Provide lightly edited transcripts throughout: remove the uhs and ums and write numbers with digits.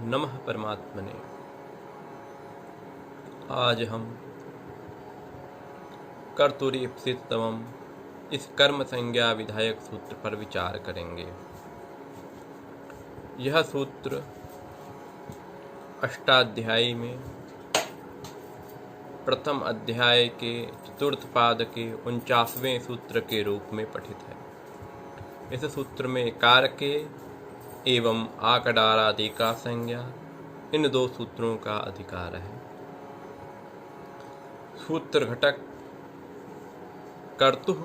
नमः परमात्मने। आज हम कर्तुरीप्सिततमम् इस कर्म संज्ञा विधायक सूत्र पर विचार करेंगे। यह सूत्र अष्टाध्यायी में प्रथम अध्याय के चतुर्थ पाद के 49वें सूत्र के रूप में पठित है। इस सूत्र में कारके एवं आकडारादि का संज्ञा इन दो सूत्रों का अधिकार है। सूत्र घटक कर्तुः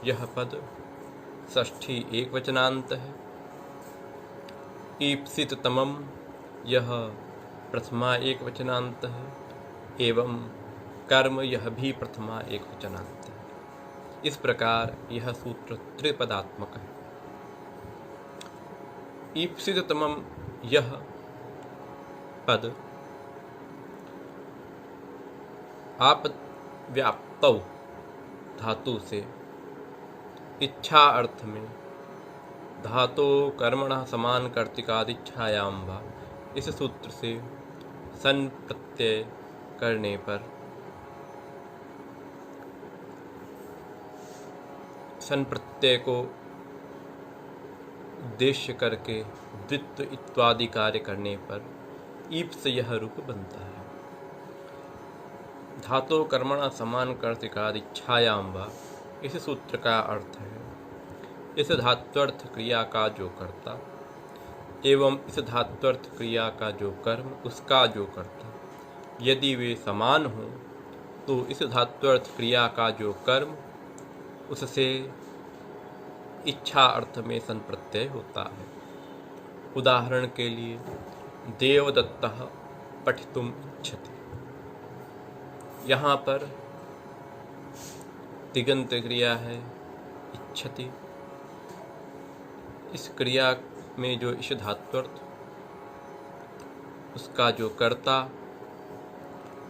यह पद षष्ठी एकवचनांत है। ईप्सिततमम् यह प्रथमा एकवचनांत है एवं कर्म यह भी प्रथमा एकवचनांत है। इस प्रकार यह सूत्र त्रिपदात्मक है। ईप्सिततमम् यह पद आप व्याप्तौ धातु से इच्छा अर्थ में धातो कर्मणः समान कर्तिकादिच्छायाम वा इस सूत्र से सन प्रत्यय करने पर सन प्रत्यय को उद्देश्य करके द्वित्व इत्यादि कार्य करने पर ईप्स यह रूप बनता है। धातो कर्मणा समान कर्तिकादिच्छायाम वा इस सूत्र का अर्थ है इस धात्वर्थ क्रिया का जो कर्ता एवं इस धात्वर्थ क्रिया का जो कर्म उसका जो कर्ता यदि वे समान हों तो इस धात्वर्थ क्रिया का जो कर्म उससे इच्छा अर्थ में संप्रत्यय होता है। उदाहरण के लिए देवदत्तः पठितुम इच्छति, यहाँ पर तिगंत क्रिया है इच्छति। इस क्रिया में जो इश धात्वर्थ उसका जो कर्ता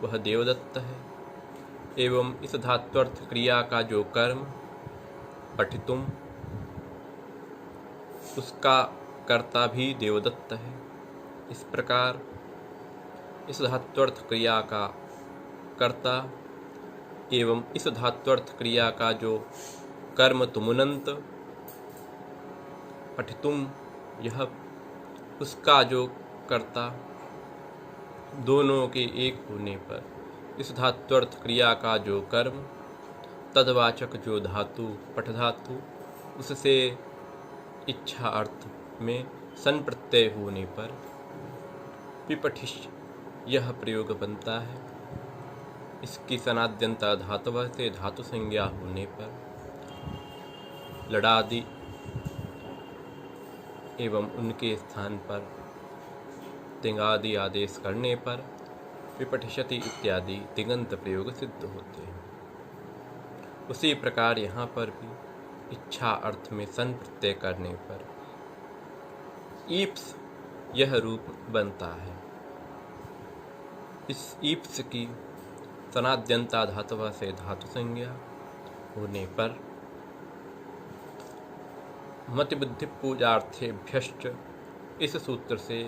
वह देवदत्त है एवं इस धात्वर्थ क्रिया का जो कर्म पठितुम उसका कर्ता भी देवदत्त है। इस प्रकार इस धात्वर्थ क्रिया का कर्ता एवं इस धात्वर्थ क्रिया का जो कर्म तुमुनंत पठितुम यह उसका जो कर्ता दोनों के एक होने पर इस धात्वर्थ क्रिया का जो कर्म तदवाचक जो धातु पठ धातु उससे इच्छा अर्थ में सन प्रत्यय होने पर विपठिष यह प्रयोग बनता है। इसकी सनाद्यंता धातव से धातु संज्ञा होने पर लडादि एवं उनके स्थान पर तिंगादि आदेश करने पर विपठिषति इत्यादि तिगंत प्रयोग सिद्ध होते हैं। उसी प्रकार यहाँ पर भी इच्छा अर्थ में सन प्रत्यय करने पर ईप्स यह रूप बनता है। इस ईप्स की सनाद्यंता धातव से धातु संज्ञा होने पर मतिबुद्धि पूजार्थेभ्यश्च इस सूत्र से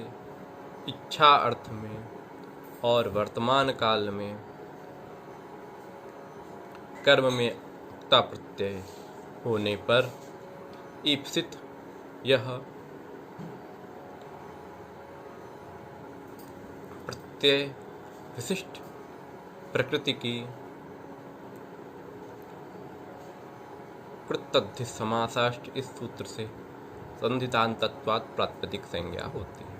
इच्छा अर्थ में और वर्तमान काल में कर्म में उक्ता प्रत्यय होने पर ईप्सित यह प्रत्यय विशिष्ट प्रकृति की कृतद्धि समासाष्ट इस सूत्र से संधितान्तत्वात् प्रातिपदिक संज्ञा होती है।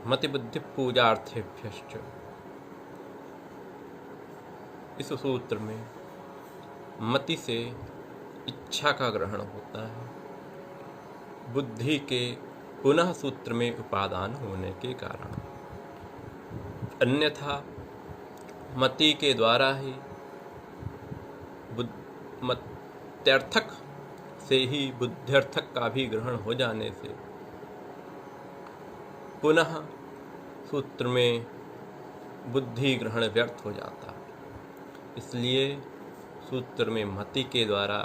मतिबुद्धि पूजार्थेभ्यश्च इस सूत्र में मति से इच्छा का ग्रहण होता है। बुद्धि के पुनः सूत्र में उपादान होने के कारण, अन्यथा मति के द्वारा ही मत्यर्थक से ही बुद्ध्यर्थक का भी ग्रहण हो जाने से पुनः सूत्र में बुद्धि ग्रहण व्यर्थ हो जाता है। इसलिए सूत्र में मति के द्वारा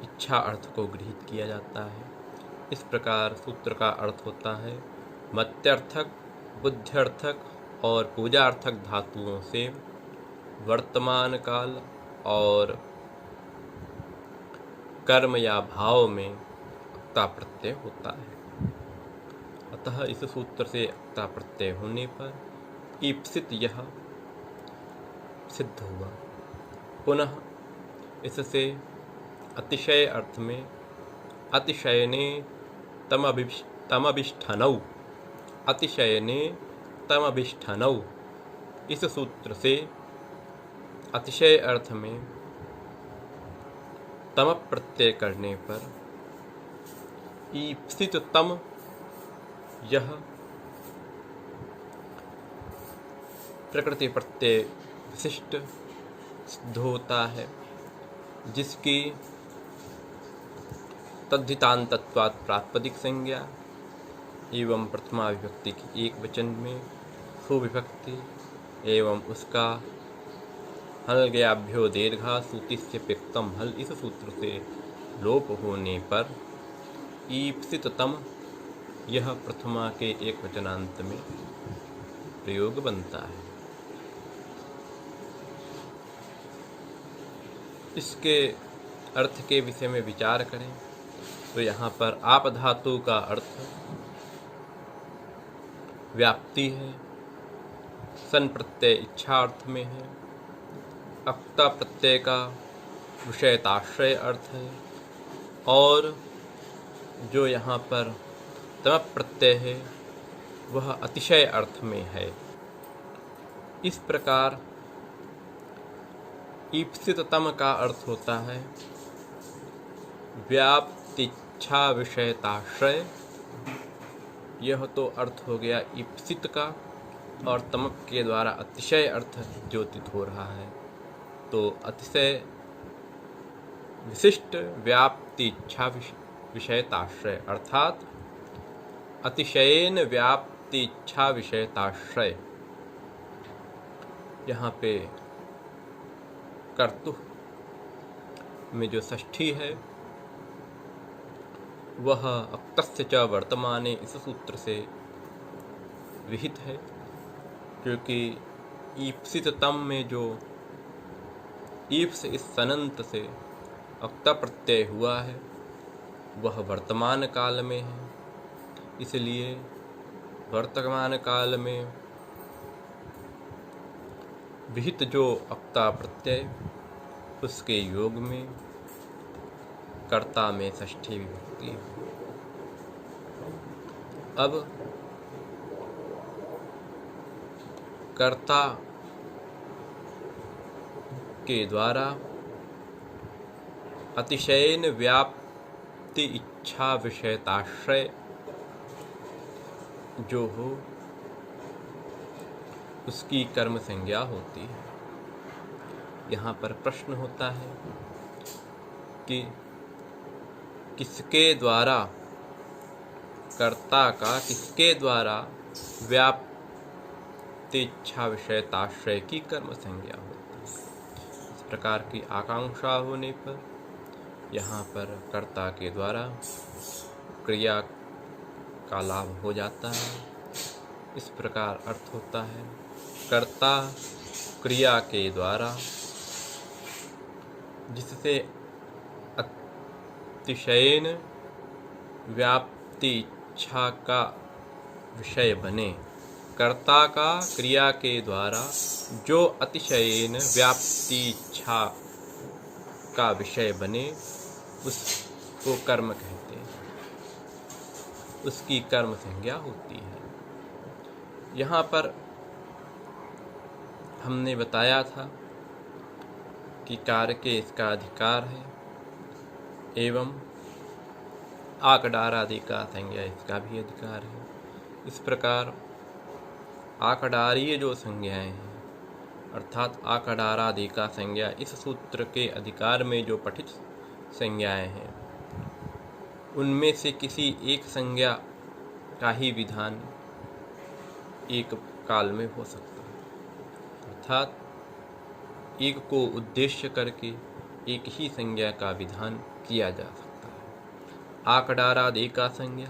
इच्छा अर्थ को गृहीत किया जाता है इस प्रकार सूत्र का अर्थ होता है मत्यर्थक, बुद्ध्यर्थक और पूजार्थक धातुओं से वर्तमान काल और कर्म या भाव में अक्ता प्रत्यय होता है। अतः इस सूत्र से अक्ता प्रत्यय होने पर ईप्सित यह सिद्ध हुआ। पुनः इससे अतिशय अर्थ में अतिशयने तमभिष्ठनौ, अतिशयने तमभिष्ठनौ, इस सूत्र से अतिशय अर्थ में तम प्रत्यय करने पर ईप्सित तम यह प्रकृति प्रत्यय विशिष्ट सिद्ध होता है, जिसकी तद्धितान्तत्वात् प्रातिपदिक संज्ञा एवं प्रथमा विभक्ति की एक वचन में सुविभक्ति एवं उसका हल गयाभ्यो दीर्घा सूतिस्य पिक्तम हल, इस सूत्र से लोप होने पर ईप्सिततम यह प्रथमा के एक वचनांत में प्रयोग बनता है। इसके अर्थ के विषय में विचार करें तो यहाँ पर आप धातु का अर्थ व्याप्ति है, सन प्रत्यय इच्छा अर्थ में है, अक्ता प्रत्यय का विषयताश्रय अर्थ है और जो यहाँ पर तम प्रत्यय है वह अतिशय अर्थ में है। इस प्रकार ईप्सिततम का अर्थ होता है व्याप्तिच्छा विषयताश्रय। यह तो अर्थ हो गया ईप्सित का, और तम के द्वारा अतिशय अर्थ द्योतित हो रहा है। तो अतिशय विशिष्ट व्याप्तिच्छा विषयताश्रय अर्थात अतिशयेन व्याप्तिच्छा विषयताश्रय। यहाँ पे कर्तु में जो षष्ठी है वह अक्तस्य च वर्तमाने इस सूत्र से विहित है, क्योंकि ईप्सिततम में जो ईप्स इस सनंत से अक्ता प्रत्यय हुआ है वह वर्तमान काल में है। इसलिए वर्तमान काल में विहित जो अक्ता प्रत्यय उसके योग में कर्ता में षष्ठी विभक्ति है। अब कर्ता के द्वारा अतिशयन व्याप्ति इच्छा विषयताश्रय जो हो उसकी कर्म संज्ञा होती है। यहाँ पर प्रश्न होता है कि किसके द्वारा, कर्ता का किसके द्वारा व्याप्ति इच्छा विषयताश्रय की कर्म संज्ञा होती है। इस प्रकार की आकांक्षा होने पर यहाँ पर कर्ता के द्वारा क्रिया का लाभ हो जाता है। इस प्रकार अर्थ होता है कर्ता क्रिया के द्वारा जिससे अतिशयन व्याप्ति इच्छा का विषय बने, कर्ता का क्रिया के द्वारा जो अतिशयन व्याप्ति इच्छा का विषय बने उसको कर्म कहते हैं, उसकी कर्म संज्ञा होती है। यहाँ पर हमने बताया था कि कार्य के इसका अधिकार है एवं आकडार आदि का संज्ञा इसका भी अधिकार है। इस प्रकार आकडारीय जो संज्ञाएं हैं अर्थात आकडार आदि का संज्ञा इस सूत्र के अधिकार में जो पठित संज्ञाएं हैं उनमें से किसी एक संज्ञा का ही विधान एक काल में हो सकता है, अर्थात एक को उद्देश्य करके एक ही संज्ञा का विधान किया जा सकता है। आकडारादेका संज्ञा।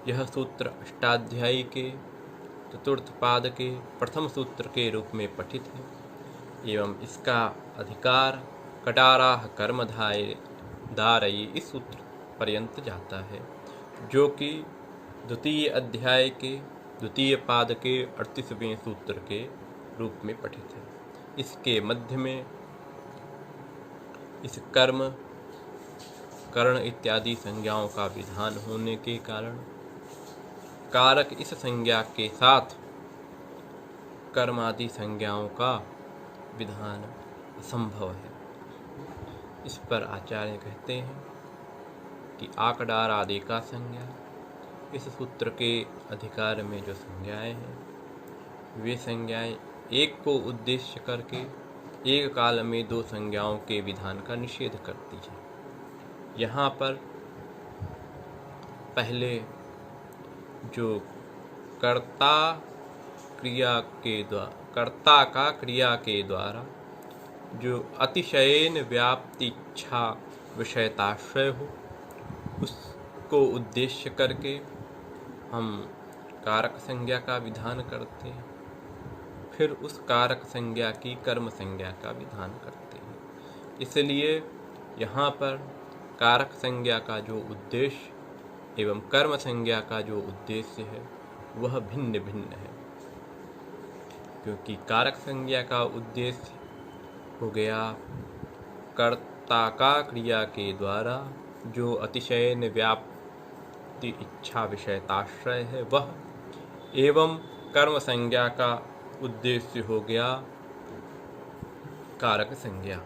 यह सूत्र अष्टाध्यायी के चतुर्थ पाद के प्रथम सूत्र के रूप में पठित है एवं इसका अधिकार कटाराह कर्मधारयी इस सूत्र पर्यंत जाता है, जो कि द्वितीय अध्याय के द्वितीय पाद के 38वें सूत्र के रूप में पठित है। इसके मध्य में इस कर्म, करण इत्यादि संज्ञाओं का विधान होने के कारण कारक इस संज्ञा के साथ कर्म आदि संज्ञाओं का विधान असंभव है। इस पर आचार्य कहते हैं कि आकडारादेका संज्ञा, इस सूत्र के अधिकार में जो संज्ञाएं हैं वे संज्ञाएं एक को उद्देश्य करके एक काल में दो संज्ञाओं के विधान का निषेध करती है। यहाँ पर पहले जो कर्ता का क्रिया के द्वारा जो अतिशयन व्याप्ति इच्छा विषयताश्रय हो, उसको उद्देश्य करके हम कारक संज्ञा का विधान करते हैं, फिर उस कारक संज्ञा की कर्म संज्ञा का विधान करते हैं। इसलिए यहाँ पर कारक संज्ञा का जो उद्देश्य एवं कर्म संज्ञा का जो उद्देश्य है वह भिन्न भिन्न है, क्योंकि कारक संज्ञा का उद्देश्य हो गया कर्ता का क्रिया के द्वारा जो अतिशयन व्याप्ति इच्छा विषयताश्रय है वह, एवं कर्म संज्ञा का उद्देश्य हो गया कारक संज्ञा।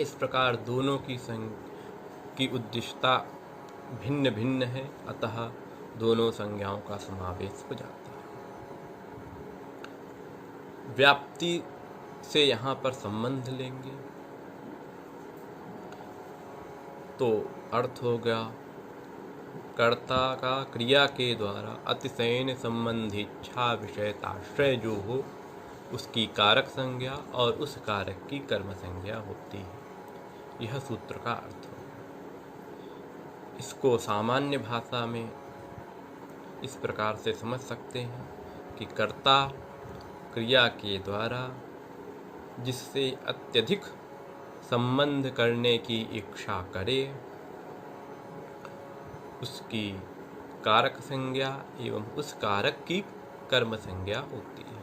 इस प्रकार दोनों की उद्देश्यता भिन्न भिन्न है, अतः दोनों संज्ञाओं का समावेश हो जाता है। व्याप्ति से यहाँ पर संबंध लेंगे तो अर्थ हो गया कर्ता का क्रिया के द्वारा अतिशयन संबंधी इच्छा विषयताश्रय जो हो उसकी कारक संज्ञा और उस कारक की कर्म संज्ञा होती है। यह सूत्र का अर्थ हो। इसको सामान्य भाषा में इस प्रकार से समझ सकते हैं कि कर्ता क्रिया के द्वारा जिससे अत्यधिक संबंध करने की इच्छा करे उसकी कारक संज्ञा एवं उस कारक की कर्म संज्ञा होती है।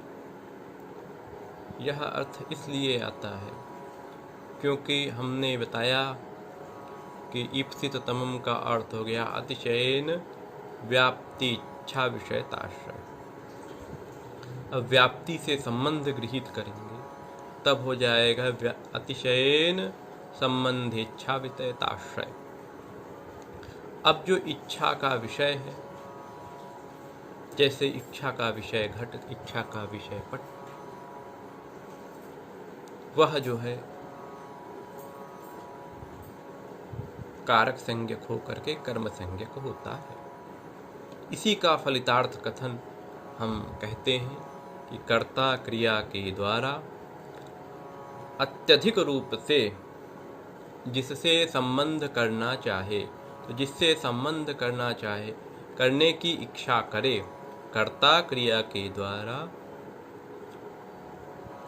यह अर्थ इसलिए आता है क्योंकि हमने बताया कि ईप्सित तमम का अर्थ हो गया अतिशयन व्याप्ति इच्छा विषयताश्रय। अब व्याप्ति से संबंध गृहीत करेंगे तब हो जाएगा अतिशयन संबंध इच्छा विषयताश्रय। अब जो इच्छा का विषय है, जैसे इच्छा का विषय घट, इच्छा का विषय पट, वह जो है कारक संज्ञक होकर के कर्म संज्ञक होता है। इसी का फलितार्थ कथन हम कहते हैं कि कर्ता क्रिया के द्वारा अत्यधिक रूप से जिससे संबंध करना चाहे, तो जिससे संबंध करना चाहे, करने की इच्छा करे, कर्ता क्रिया के द्वारा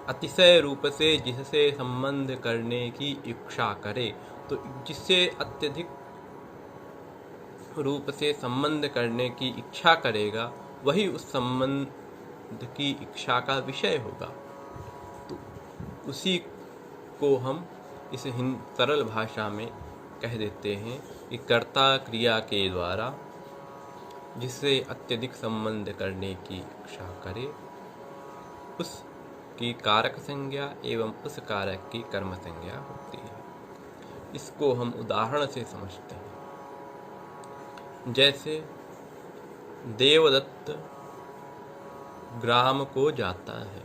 अतिशय रूप से जिससे संबंध करने की इच्छा करे, तो जिससे अत्यधिक रूप से संबंध करने की इच्छा करेगा वही उस संबंध की इच्छा का विषय होगा। तो उसी को हम इस सरल भाषा में कह देते हैं कि कर्ता क्रिया के द्वारा जिससे अत्यधिक संबंध करने की इच्छा करे उसकी कारक संज्ञा एवं उस कारक की कर्म संज्ञा होती है। इसको हम उदाहरण से समझते हैं। जैसे देवदत्त ग्राम को जाता है,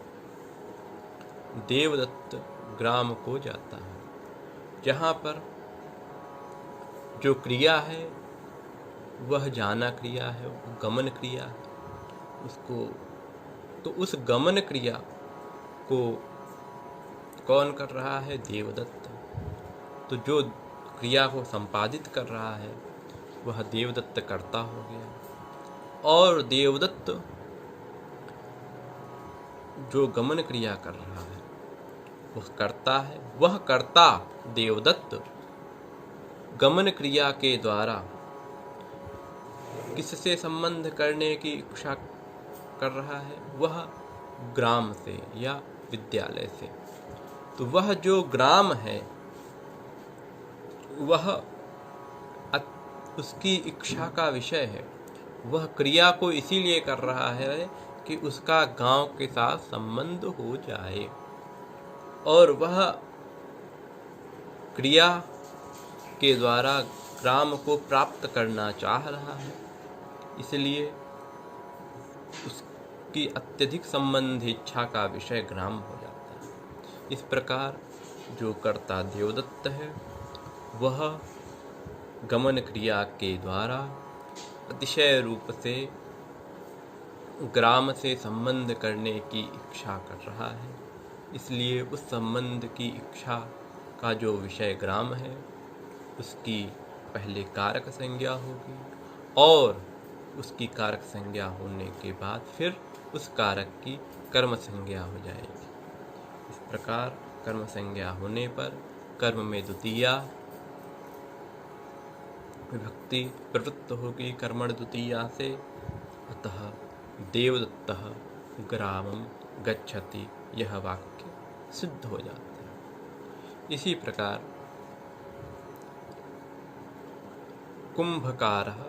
देवदत्त ग्राम को जाता है, जहाँ पर जो क्रिया है वह जाना क्रिया है, गमन क्रिया है। उसको तो उस गमन क्रिया को कौन कर रहा है? देवदत्त। तो जो क्रिया को संपादित कर रहा है वह देवदत्त कर्ता हो गया। और देवदत्त जो गमन क्रिया कर रहा है वह कर्ता है। वह कर्ता देवदत्त गमन क्रिया के द्वारा किससे संबंध करने की इच्छा कर रहा है? वह ग्राम से या विद्यालय से। तो वह जो ग्राम है वह उसकी इच्छा का विषय है। वह क्रिया को इसीलिए कर रहा है कि उसका गांव के साथ संबंध हो जाए, और वह क्रिया के द्वारा ग्राम को प्राप्त करना चाह रहा है, इसलिए उसकी अत्यधिक संबंध इच्छा का विषय ग्राम हो जाता है। इस प्रकार जो कर्ता देवदत्त है वह गमन क्रिया के द्वारा अतिशय रूप से ग्राम से संबंध करने की इच्छा कर रहा है, इसलिए उस संबंध की इच्छा का जो विषय ग्राम है उसकी पहले कारक संज्ञा होगी, और उसकी कारक संज्ञा होने के बाद फिर उस कारक की कर्म संज्ञा हो जाएगी। इस प्रकार कर्म संज्ञा होने पर कर्म में द्वितीया विभक्ति प्रवृत्त होगी कर्मण द्वितीया से, अतः देवदत्तः ग्रामं गच्छति यह वाक्य सिद्ध हो जाता है। इसी प्रकार कुंभकारः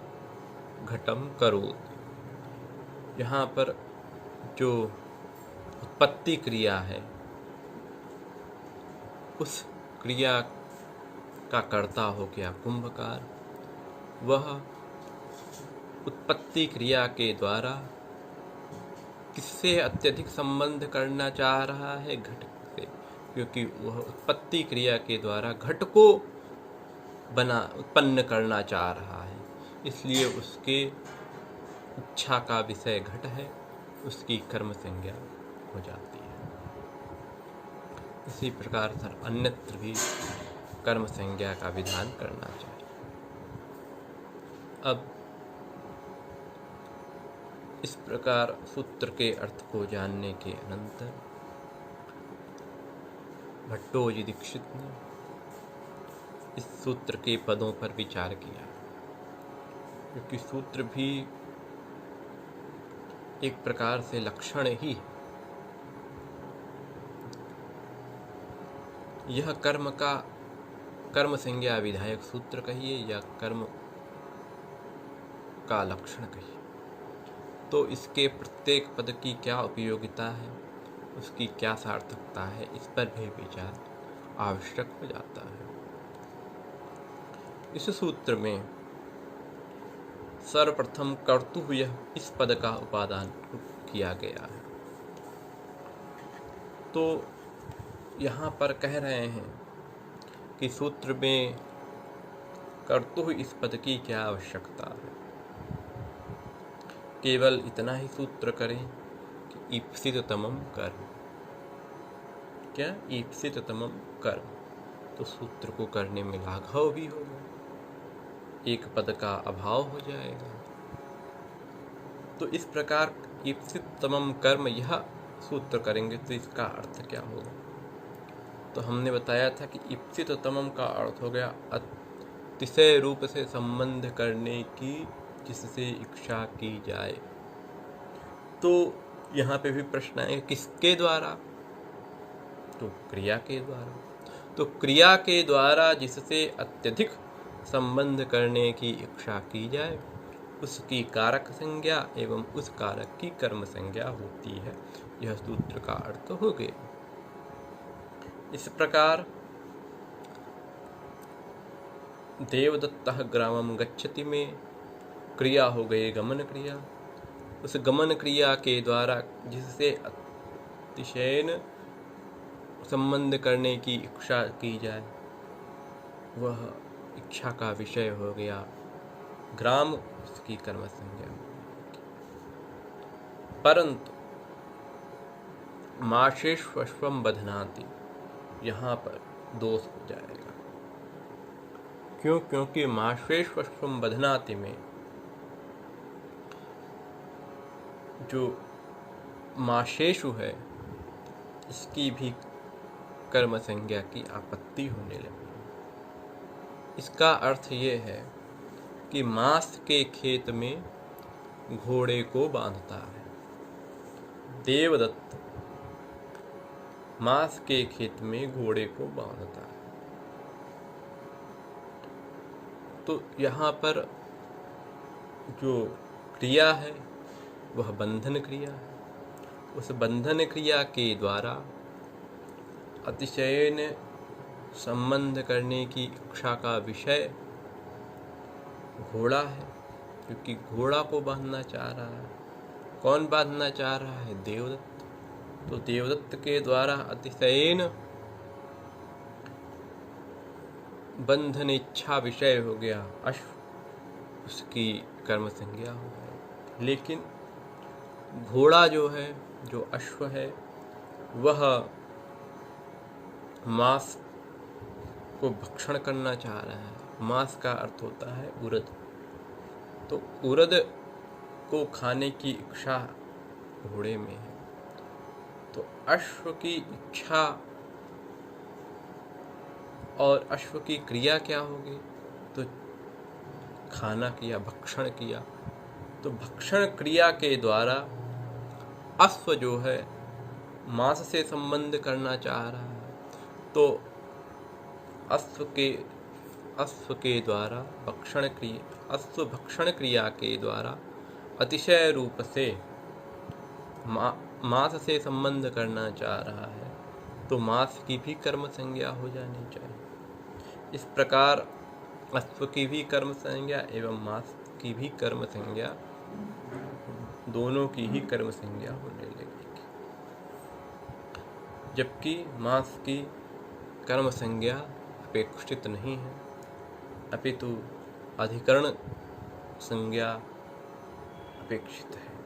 घटं करोति, यहाँ पर जो उत्पत्ति क्रिया है उस क्रिया का कर्ता हो गया कुंभकार। वह उत्पत्ति क्रिया के द्वारा किससे अत्यधिक संबंध करना चाह रहा है? घट से, क्योंकि वह उत्पत्ति क्रिया के द्वारा घट को उत्पन्न करना चाह रहा है, इसलिए उसके इच्छा का विषय घट है, उसकी कर्म संज्ञा हो जाती है। इसी प्रकार से अन्यत्र भी कर्म संज्ञा का विधान करना चाहिए। अब इस प्रकार सूत्र के अर्थ को जानने के अनंतर भट्टोजी दीक्षित ने इस सूत्र के पदों पर विचार किया, क्योंकि सूत्र भी एक प्रकार से लक्षण ही है। यह कर्म संज्ञा विधायक सूत्र कहिए या कर्म का लक्षण कहिए, तो इसके प्रत्येक पद की क्या उपयोगिता है, उसकी क्या सार्थकता है, इस पर भी विचार आवश्यक हो जाता है। इस सूत्र में सर्वप्रथम कर्तुः यह इस पद का उपादान किया गया है। तो यहाँ पर कह रहे हैं कि सूत्र में कर्तुः इस पद की क्या आवश्यकता है। केवल इतना ही सूत्र करें कि ईप्सिततमं कर्म, क्या ईप्सिततमं कर्म, तो सूत्र को करने में लाघव भी होगा, एक पद का अभाव हो जाएगा। तो इस प्रकार ईप्सिततमं कर्म यह सूत्र करेंगे तो इसका अर्थ क्या होगा? तो हमने बताया था कि ईप्सिततमं का अर्थ हो गया अतिशय रूप से संबंध करने की जिससे इच्छा की जाए। तो यहाँ पे भी प्रश्न है किसके द्वारा? तो क्रिया के द्वारा। तो क्रिया के द्वारा जिससे अत्यधिक संबंध करने की इच्छा की जाए उसकी कारक संज्ञा एवं उस कारक की कर्म संज्ञा होती है। यह सूत्र का अर्थ हो गया। इस प्रकार देवदत्तः ग्रामं गच्छति में क्रिया हो गई गमन क्रिया। उस गमन क्रिया के द्वारा जिससे अतिशयन संबंध करने की इच्छा की जाए वह इच्छा का विषय हो गया ग्राम, उसकी कर्म संज्ञा। परंतु माशेष्वश्वं बध्नाति, यहाँ पर दोष हो जाएगा। क्यों? क्योंकि माशेष्वश्वम बधनाति में जो माशेषु है इसकी भी कर्म संज्ञा की आपत्ति होने लगी। इसका अर्थ ये है कि मांस के खेत में घोड़े को बांधता है। देवदत्त मांस के खेत में घोड़े को बांधता है। तो यहाँ पर जो क्रिया है वह बंधन क्रिया है। उस बंधन क्रिया के द्वारा अतिशयन संबंध करने की इच्छा का विषय घोड़ा है, क्योंकि घोड़ा को बांधना चाह रहा है। कौन बांधना चाह रहा है? देवदत्त। तो देवदत्त के द्वारा अतिशयन बंधन इच्छा विषय हो गया अश्व, उसकी कर्म संज्ञा हो गई। लेकिन घोड़ा जो है, जो अश्व है, वह मांस को भक्षण करना चाह रहा है। मांस का अर्थ होता है उरद। तो उरद को खाने की इच्छा घोड़े में है। तो अश्व की इच्छा और अश्व की क्रिया क्या होगी? तो खाना किया, भक्षण किया। तो भक्षण क्रिया के द्वारा अश्व जो है मांस से संबंध करना चाह रहा है। तो अश्व के द्वारा अश्व भक्षण क्रिया के द्वारा अतिशय रूप से मांस से संबंध करना चाह रहा है। तो मांस की भी कर्म संज्ञा हो जानी चाहिए। इस प्रकार अश्व की भी कर्म संज्ञा एवं मांस की भी कर्म संज्ञा, दोनों की ही कर्म संज्ञा होने लगेगी। जबकि मांस की कर्म संज्ञा अपेक्षित नहीं है, अपितु अधिकरण संज्ञा अपेक्षित है।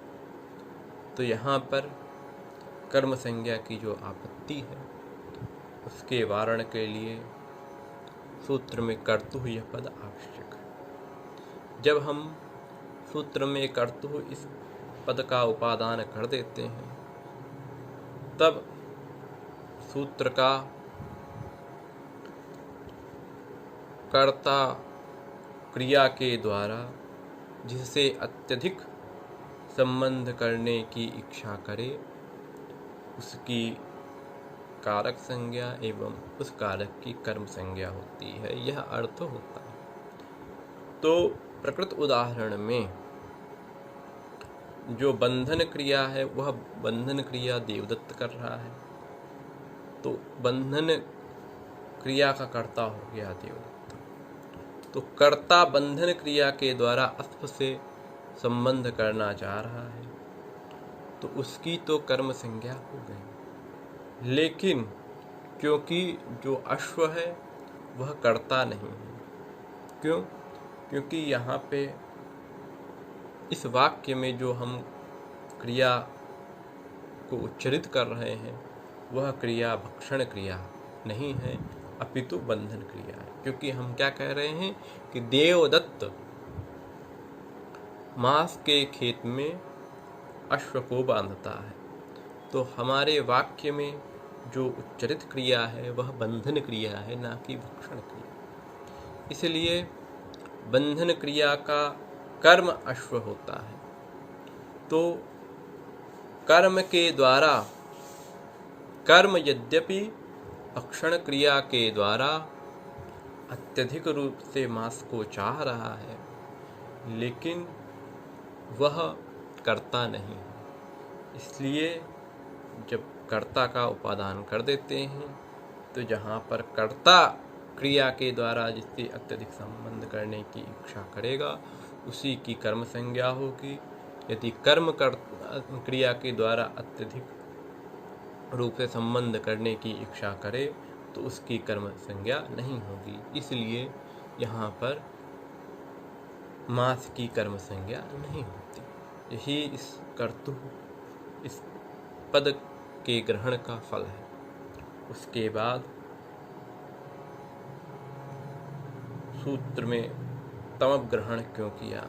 तो यहाँ पर कर्म संज्ञा की जो आपत्ति है उसके वारण के लिए सूत्र में कर्तुः यह पद आवश्यक है। जब हम सूत्र में कर्तुः इस पद का उपादान कर देते हैं तब सूत्र का कर्ता क्रिया के द्वारा जिससे अत्यधिक संबंध करने की इच्छा करे उसकी कारक संज्ञा एवं उस कारक की कर्म संज्ञा होती है, यह अर्थ होता है। तो प्रकृत उदाहरण में जो बंधन क्रिया है वह बंधन क्रिया देवदत्त कर रहा है। तो बंधन क्रिया का कर्ता हो गया देवदत्त। तो कर्ता बंधन क्रिया के द्वारा अश्व से संबंध करना चाह रहा है, तो उसकी तो कर्म संज्ञा हो गई। लेकिन क्योंकि जो अश्व है वह कर्ता नहीं है। क्यों? क्योंकि यहाँ पे इस वाक्य में जो हम क्रिया को उच्चरित कर रहे हैं वह क्रिया भक्षण क्रिया नहीं है, अपितु बंधन क्रिया है। क्योंकि हम क्या कह रहे हैं कि देवदत्त मांस के खेत में अश्व को बांधता है। तो हमारे वाक्य में जो उच्चरित क्रिया है वह बंधन क्रिया है, ना कि भक्षण क्रिया। इसलिए बंधन क्रिया का कर्म अश्व होता है। तो कर्म के द्वारा, कर्म यद्यपि भक्षण क्रिया के द्वारा अत्यधिक रूप से मांस को चाह रहा है, लेकिन वह कर्ता नहीं है। इसलिए जब कर्ता का उपादान कर देते हैं तो जहाँ पर कर्ता क्रिया के द्वारा जिससे अत्यधिक संबंध करने की इच्छा करेगा उसी की कर्म संज्ञा होगी। यदि कर्म क्रिया के द्वारा अत्यधिक रूप से संबंध करने की इच्छा करे तो उसकी कर्म संज्ञा नहीं होगी। इसलिए यहाँ पर मांस की कर्म संज्ञा नहीं होती। यही इस कर्तुः, इस पद के ग्रहण का फल है। उसके बाद सूत्र में तमप ग्रहण क्यों किया,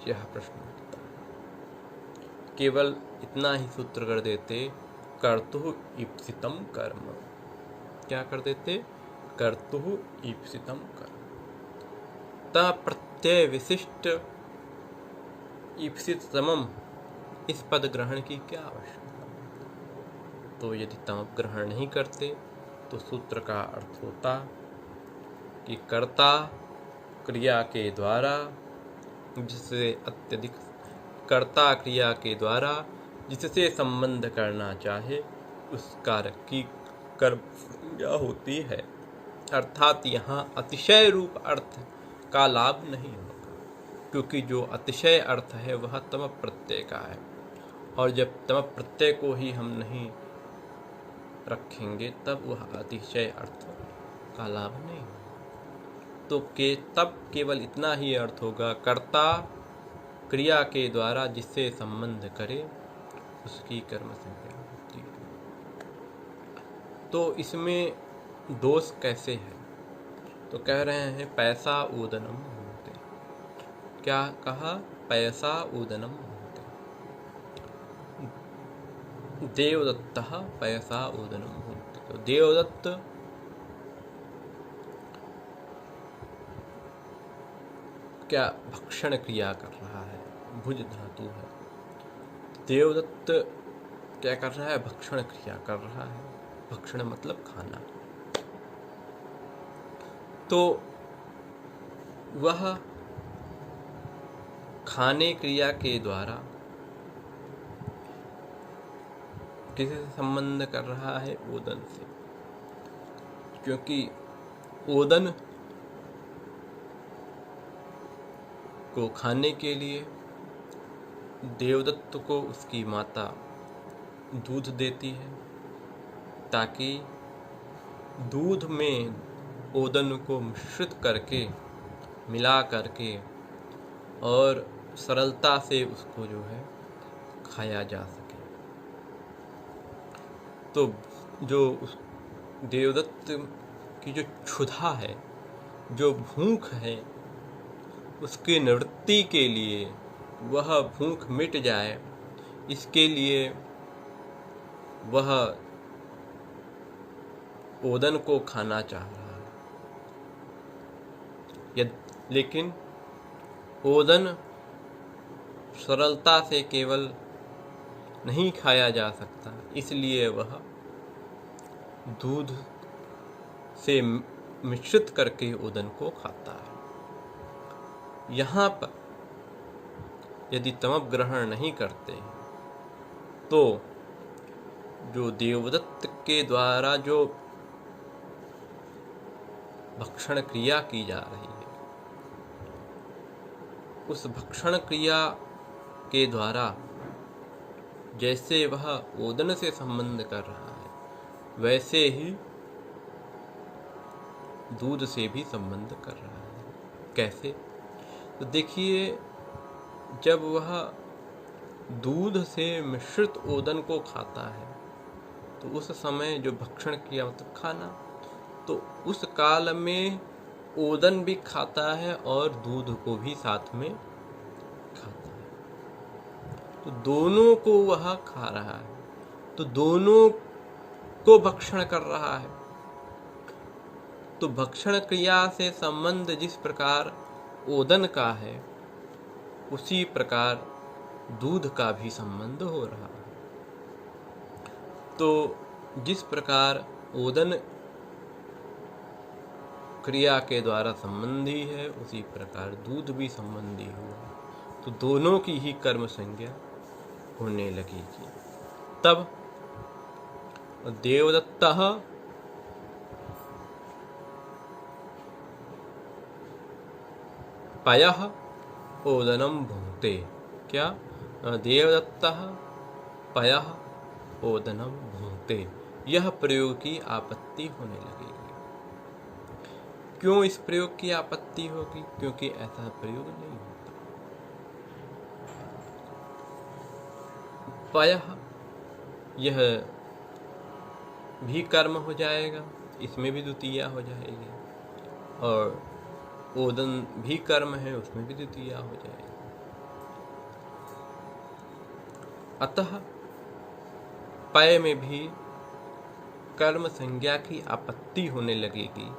यह प्रश्न उठता है। केवल इतना ही सूत्र कर देते, कर्तुः ईप्सितम कर्म। क्या कर देते? कर्तुः ईप्सितम कर्म। ता प्रत्यय विशिष्ट ईप्सित समम, इस पद ग्रहण की क्या आवश्यकता? तो यदि तमप ग्रहण नहीं करते तो सूत्र का अर्थ होता कि कर्ता क्रिया के द्वारा जिससे अत्यधिक कर्ता क्रिया के द्वारा जिससे संबंध करना चाहे उस कारक की कर्म संज्ञा होती है। अर्थात यहाँ अतिशय रूप अर्थ का लाभ नहीं होगा, क्योंकि जो अतिशय अर्थ है वह तमप प्रत्यय का है, और जब तमप प्रत्यय को ही हम नहीं रखेंगे तब वह अतिशय अर्थ का लाभ नहीं होगा। तो तब केवल इतना ही अर्थ होगा, कर्ता क्रिया के द्वारा जिससे संबंध करे उसकी कर्म संज्ञा होती है। तो इसमें दोष कैसे है? तो कह रहे हैं पैसा ऊदनम होते। क्या कहा? पैसा ऊदनम होते। देवदत्तः पैसा ऊदनम होते। तो देवदत्त क्या भक्षण क्रिया कर रहा है, भुज धातु है। देवदत्त क्या कर रहा है? भक्षण क्रिया कर रहा है। भक्षण मतलब खाना। तो वह खाने क्रिया के द्वारा किसी से संबंध कर रहा है? ओदन से, क्योंकि ओदन को खाने के लिए देवदत्त को उसकी माता दूध देती है, ताकि दूध में ओदन को मिश्रित करके मिला करके और सरलता से उसको जो है खाया जा सके। तो जो उस देवदत्त की जो क्षुधा है, जो भूख है, उसकी निवृत्ति के लिए, वह भूख मिट जाए इसके लिए वह ओदन को खाना चाह रहा है। लेकिन ओदन सरलता से केवल नहीं खाया जा सकता, इसलिए वह दूध से मिश्रित करके ओदन को खाता है। यहाँ पर यदि तमप ग्रहण नहीं करते तो जो देवदत्त के द्वारा जो भक्षण क्रिया की जा रही है, उस भक्षण क्रिया के द्वारा जैसे वह ओदन से संबंध कर रहा है, वैसे ही दूध से भी संबंध कर रहा है। कैसे? तो देखिए, जब वह दूध से मिश्रित ओदन को खाता है तो उस समय जो भक्षण क्रिया मतलब खाना, तो उस काल में ओदन भी खाता है और दूध को भी साथ में खाता है। तो दोनों को वह खा रहा है, तो दोनों को भक्षण कर रहा है। तो भक्षण क्रिया से संबंध जिस प्रकार ओदन का है, उसी प्रकार दूध का भी संबंध हो रहा है। तो जिस प्रकार ओदन क्रिया के द्वारा संबंधी है, उसी प्रकार दूध भी संबंधी हुआ, तो दोनों की ही कर्म संज्ञा होने लगेगी। तब देवदत्तः पयः ओदनम भुङ्क्ते। क्या? देवदत्तः पयः ओदनम भुङ्क्ते। यह प्रयोग की आपत्ति होने लगेगी। क्यों इस प्रयोग की आपत्ति होगी? क्योंकि ऐसा प्रयोग नहीं होता। पयः यह भी कर्म हो जाएगा, इसमें भी द्वितीया हो जाएगी, और ओदन भी कर्म है, उसमें भी द्वितीया हो जाएगी। अतः पय में भी कर्म संज्ञा की आपत्ति होने लगेगी,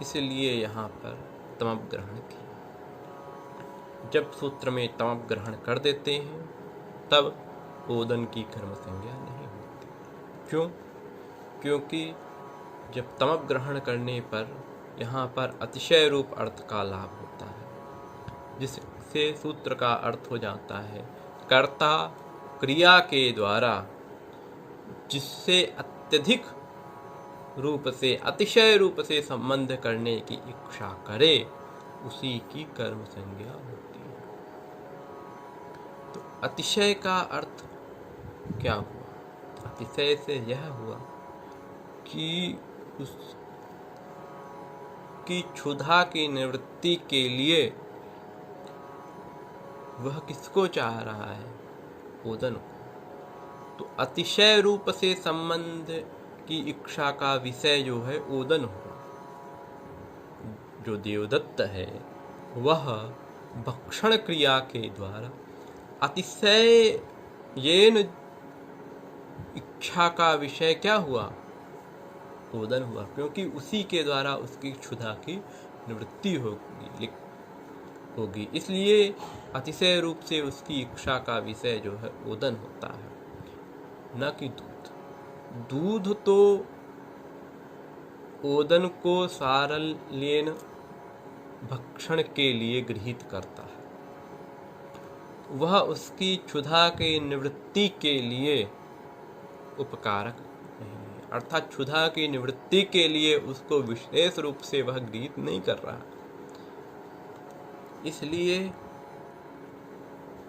इसलिए यहाँ पर तमप ग्रहण किया। जब सूत्र में तमप ग्रहण कर देते हैं तब ओदन की कर्म संज्ञा नहीं होती। क्यों? क्योंकि जब तमप ग्रहण करने पर यहाँ पर अतिशय रूप अर्थ का लाभ होता है, जिससे सूत्र का अर्थ हो जाता है कर्ता क्रिया के द्वारा जिससे अत्यधिक रूप से, अतिशय रूप से संबंध करने की इच्छा करे, उसी की कर्म संज्ञा होती है। तो अतिशय का अर्थ क्या हुआ? अतिशय से यह हुआ कि उसकी क्षुधा की निवृत्ति के लिए वह किसको चाह रहा है? ओदन को। तो अतिशय रूप से संबंध की इच्छा का विषय जो है ओदन हुआ। जो देवदत्त है वह भक्षण क्रिया के द्वारा अतिशय येन इच्छा का विषय क्या हुआ? ओदन हुआ, क्योंकि उसी के द्वारा उसकी क्षुधा की निवृत्ति होगी। इसलिए अतिशय रूप से उसकी इच्छा का विषय जो है ओदन होता है, न कि दूध। दूध तो ओदन को सारल्येन भक्षण के लिए गृहीत करता है, वह उसकी क्षुधा के निवृत्ति के लिए उपकारक नहीं है। अर्थात क्षुधा की निवृत्ति के लिए उसको विशेष रूप से वह गृहीत नहीं कर रहा। इसलिए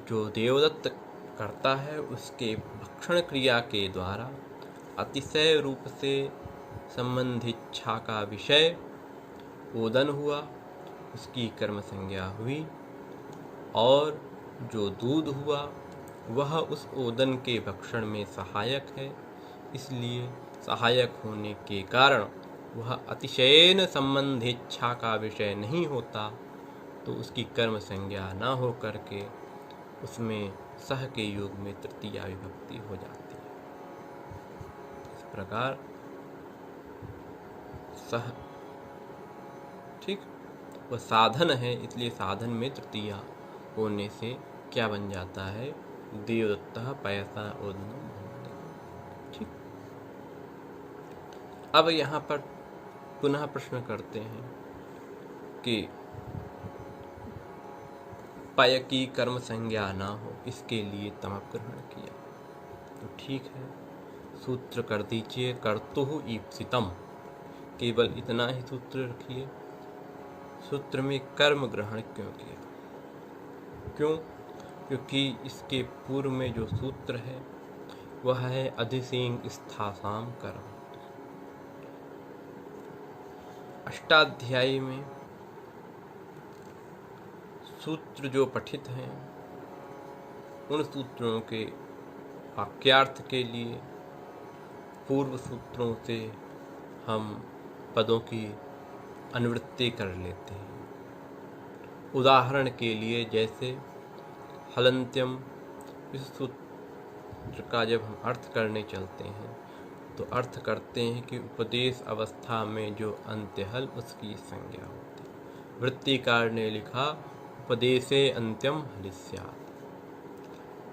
जो देवदत्त करता है उसके भक्षण क्रिया के द्वारा अतिशय रूप से संबंधित इच्छा का विषय ओदन हुआ, उसकी कर्म संज्ञा हुई, और जो दूध हुआ वह उस ओदन के भक्षण में सहायक है। इसलिए सहायक होने के कारण वह अतिशयन संबंधित इच्छा का विषय नहीं होता, तो उसकी कर्म संज्ञा न हो करके उसमें सह के योग में तृतीया विभक्ति हो जाती है। इस प्रकार सह ठीक वह साधन है, इसलिए साधन में तृतीया होने से क्या बन जाता है? देवदत्तः पयसा ओदनम भवति। ठीक। अब यहाँ पर पुनः प्रश्न करते हैं कि पय की कर्म संज्ञा ना हो, इसके लिए तमप ग्रहण किया। तो ठीक है, सूत्र कर दीजिए कर्तुः ईप्सितम, केवल इतना ही सूत्र रखिए। सूत्र में कर्म ग्रहण क्यों किया? क्यों? क्योंकि इसके पूर्व में जो सूत्र है वह है अधिसेंग स्थासाम कर्म। अष्टाध्यायी में सूत्र जो पठित हैं उन सूत्रों के वाक्यार्थ के लिए पूर्व सूत्रों से हम पदों की अनुवृत्ति कर लेते हैं। उदाहरण के लिए जैसे हलंत्यम, इस सूत्र का जब हम अर्थ करने चलते हैं तो अर्थ करते हैं कि उपदेश अवस्था में जो अंत्य हल उसकी संज्ञा होती है। वृत्तिकार ने लिखा उपदेशे अंत्यम हलिस्यात्।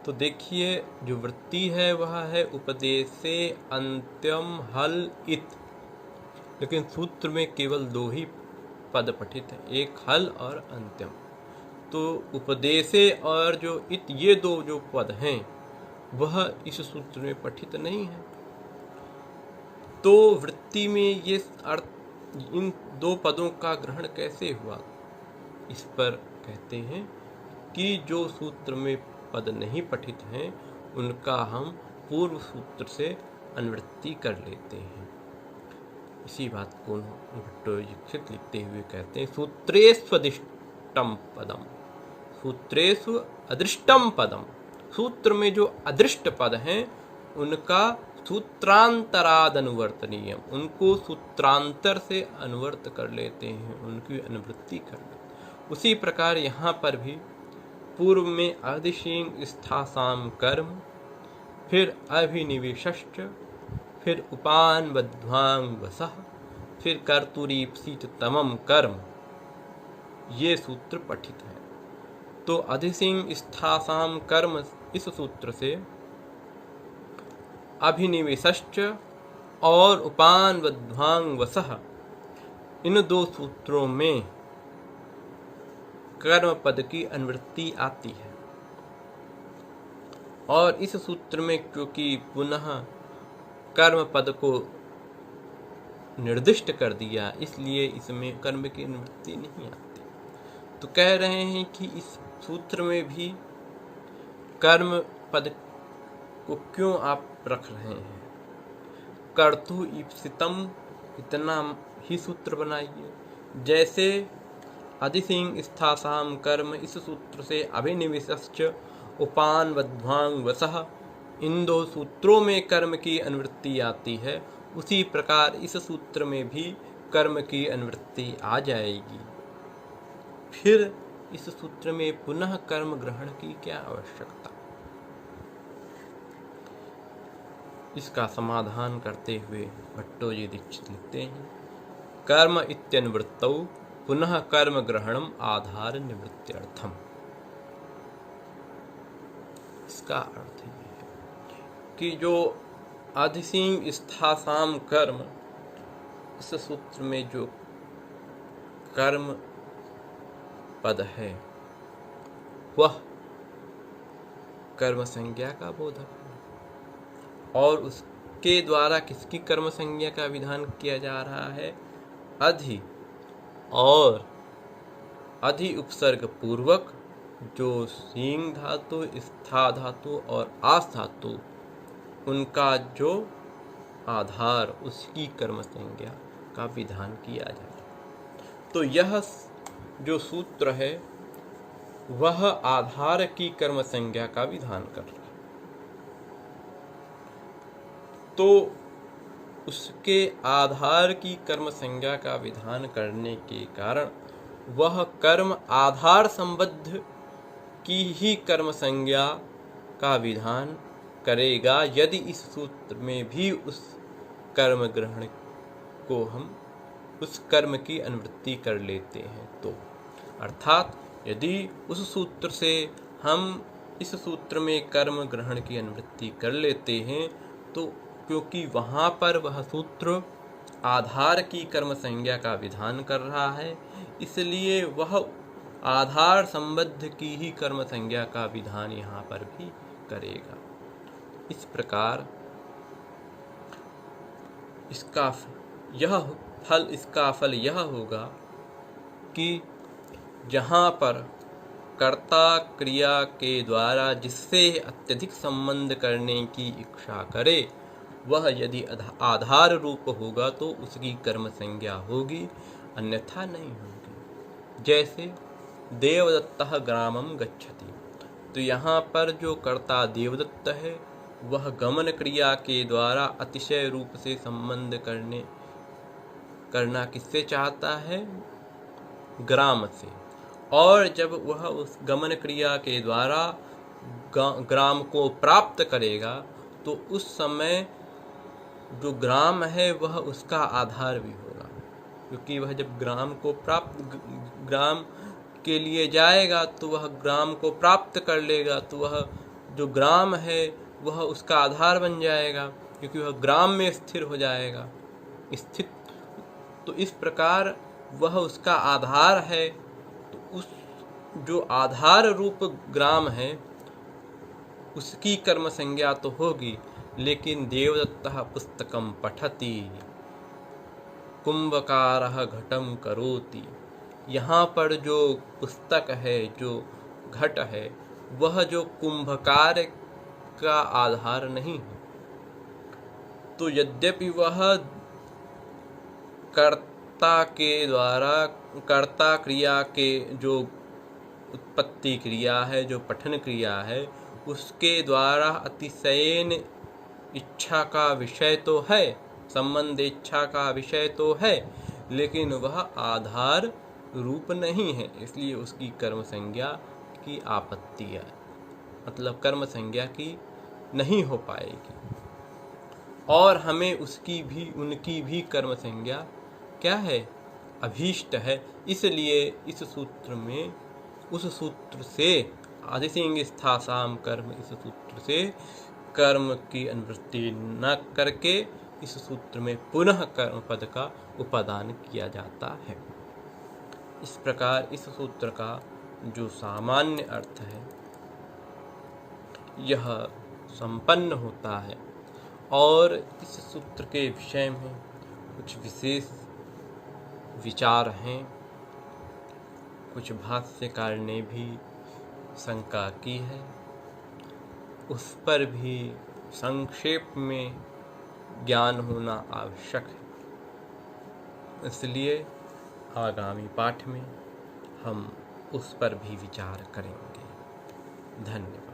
तो देखिए जो वृत्ति है वह है उपदेशे अंत्यम हल इत, लेकिन सूत्र में केवल दो ही पद पठित है, एक हल और अंत्यम। तो उपदेशे और जो इत, ये दो जो पद हैं वह इस सूत्र में पठित नहीं है। तो वृत्ति में ये अर्थ, इन दो पदों का ग्रहण कैसे हुआ? इस पर कहते हैं कि जो सूत्र में पद नहीं पठित हैं उनका हम पूर्व सूत्र से अनुवृत्ति कर लेते हैं। इसी बात को भट्टोजीक्षित लिखते हुए कहते हैं सूत्रेष्वदिष्टम पदम, सूत्रेषु अदृष्टम पदम। सूत्र में जो अदृष्ट पद हैं उनका सूत्रांतराद अनुवर्तनीयम, उनको सूत्रांतर से अनुवर्त कर लेते हैं, उनकी अनुवृत्ति कर लेते हैं। उसी प्रकार यहाँ पर भी पूर्व में अधिशिंग स्थासाम कर्म, फिर अभिनिवेशश्च, फिर उपान बद्ध्वांग वसः, फिर कर्तुरीप्सित तमम कर्म, ये सूत्र पठित है। तो अधिसिंग स्थासाम कर्म इस सूत्र से अभिनिवेशश्च और उपान बद्ध्वांग वसः, इन दो सूत्रों में कर्म पद की अनुवृत्ति आती है। और इस सूत्र में क्योंकि पुनः कर्म पद को निर्दिष्ट कर दिया, इसलिए इसमें कर्म की अनुवृत्ति नहीं आती। तो कह रहे हैं कि इस सूत्र में भी कर्म पद को क्यों आप रख रहे हैं? कर्तु ईप्सितम, इतना ही सूत्र बनाइए। जैसे अधिसिंग स्थासाम कर्म, इस सूत्र से अभिनिवेशश्च उपान बद्ध्वांग वसः, इन दो सूत्रों में कर्म की अनुवृत्ति आती है, उसी प्रकार इस सूत्र में भी कर्म की अनुवृत्ति आ जाएगी। फिर इस सूत्र में पुनः कर्म ग्रहण की क्या आवश्यकता? इसका समाधान करते हुए भट्टोजी दीक्षित लिखते हैं, कर्म इत्यनुवृत्तौ पुनः कर्म ग्रहणम आधार निवृत्त्यर्थम। इसका अर्थ ये है कि जो अधिसिंग स्थासाम कर्म, इस सूत्र में जो कर्म पद है वह कर्म संज्ञा का बोधक है। और उसके द्वारा किसकी कर्म संज्ञा का विधान किया जा रहा है? अधि और अधि उपसर्ग पूर्वक जो सींग धातु, स्था धातु और आस धातु, उनका जो आधार, उसकी कर्म संज्ञा का विधान किया जाए। तो यह जो सूत्र है वह आधार की कर्म संज्ञा का विधान कर रहा है। तो उसके आधार की कर्म संज्ञा का विधान करने के कारण वह कर्म आधार संबद्ध की ही कर्म संज्ञा का विधान करेगा, यदि इस सूत्र में भी उस कर्म ग्रहण को हम उस कर्म की अनुवृत्ति कर लेते हैं तो। अर्थात यदि उस सूत्र से हम इस सूत्र में कर्म ग्रहण की अनुवृत्ति कर लेते हैं तो क्योंकि वहाँ पर वह सूत्र आधार की कर्म संज्ञा का विधान कर रहा है, इसलिए वह आधार संबद्ध की ही कर्म संज्ञा का विधान यहाँ पर भी करेगा। इस प्रकार इसका फल यह होगा कि जहाँ पर कर्ता क्रिया के द्वारा जिससे अत्यधिक संबंध करने की इच्छा करे वह यदि आधार रूप होगा तो उसकी कर्म संज्ञा होगी, अन्यथा नहीं होगी। जैसे देवदत्तः ग्रामम गच्छति, तो यहाँ पर जो कर्ता देवदत्त है वह गमन क्रिया के द्वारा अतिशय रूप से संबंध करना किससे चाहता है? ग्राम से। और जब वह उस गमन क्रिया के द्वारा ग्राम को प्राप्त करेगा तो उस समय जो ग्राम है वह उसका आधार भी होगा, क्योंकि वह जब ग्राम के लिए जाएगा तो वह ग्राम को प्राप्त कर लेगा, तो वह जो ग्राम है वह उसका आधार बन जाएगा, क्योंकि वह ग्राम में स्थिर हो जाएगा स्थित। तो इस प्रकार वह उसका आधार है, तो उस जो आधार रूप ग्राम है उसकी कर्म संज्ञा तो होगी। लेकिन देवदत्तः पुस्तकम पठति कुंभकारः घटम करोति, यहाँ पर जो पुस्तक है, जो घट है, वह जो कुंभकार का आधार नहीं है। तो यद्यपि वह कर्ता के द्वारा, कर्ता क्रिया के जो उत्पत्ति क्रिया है, जो पठन क्रिया है, उसके द्वारा अतिशयन इच्छा का विषय तो है, संबंध इच्छा का विषय तो है, लेकिन वह आधार रूप नहीं है, इसलिए उसकी कर्म संज्ञा की आपत्ति है, मतलब कर्म संज्ञा की नहीं हो पाएगी। और हमें उनकी भी कर्म संज्ञा क्या है, अभीष्ट है। इसलिए इस सूत्र में उस सूत्र से आदिसिंह स्थासाम कर्म, इस सूत्र से कर्म की अनुवृत्ति न करके इस सूत्र में पुनः कर्म पद का उपादान किया जाता है। इस प्रकार इस सूत्र का जो सामान्य अर्थ है यह संपन्न होता है। और इस सूत्र के विषय में कुछ विशेष विचार हैं, कुछ भाष्यकार ने भी शंका की है, उस पर भी संक्षेप में ज्ञान होना आवश्यक है। इसलिए आगामी पाठ में हम उस पर भी विचार करेंगे। धन्यवाद।